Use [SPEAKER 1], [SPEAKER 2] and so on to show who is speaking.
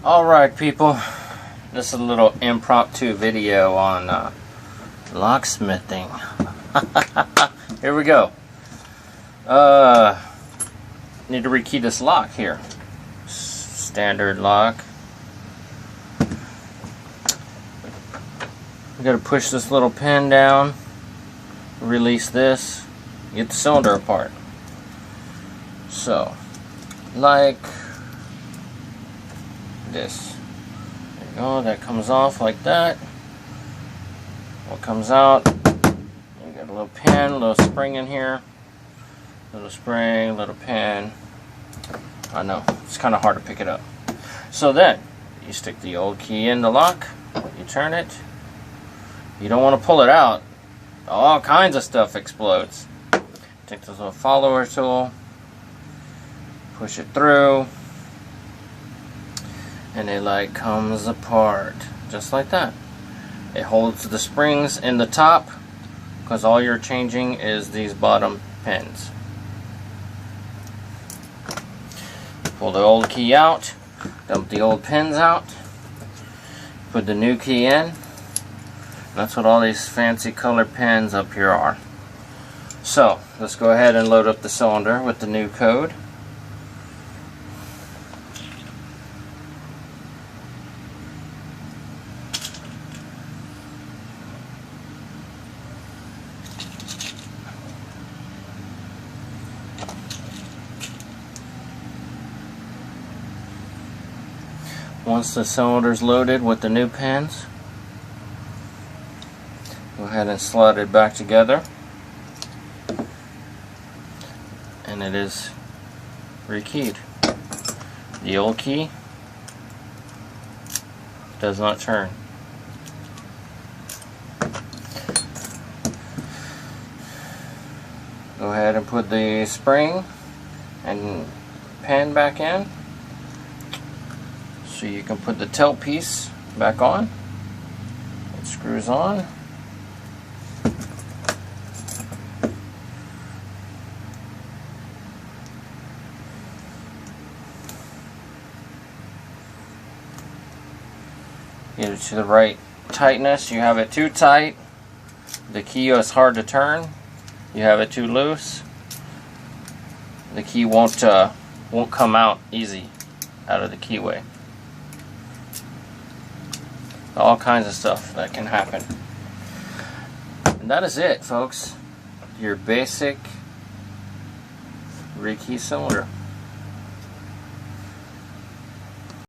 [SPEAKER 1] Alright people, this is a little impromptu video on locksmithing. Here we go. Need to rekey this lock here. Standard lock. We gotta push this little pin down, release this, get the cylinder apart. So, like this. There you go, that comes off like that. What comes out, you got a little pin, a little spring in here. Little spring, little pin. I know, it's kind of hard to pick it up. So then, you stick the old key in the lock, you turn it. You don't want to pull it out. All kinds of stuff explodes. Take this little follower tool, push it through, and it like comes apart just like that. It holds the springs in the top because all you're changing is these bottom pins. Pull the old key out, dump the old pins out, put the new key in. That's what all these fancy color pins up here are. So let's go ahead and load up the cylinder with the new code. Once the cylinder is loaded with the new pins, go ahead and slide it back together, and it is rekeyed. The old key does not turn. Go ahead and put the spring and pin back in so you can put the tail piece back on. It screws on. Get it to the right tightness. You have it too tight, the key is hard to turn. You have it too loose, the key won't come out easy out of the keyway. All kinds of stuff that can happen. And that is it, folks. Your basic rekey cylinder.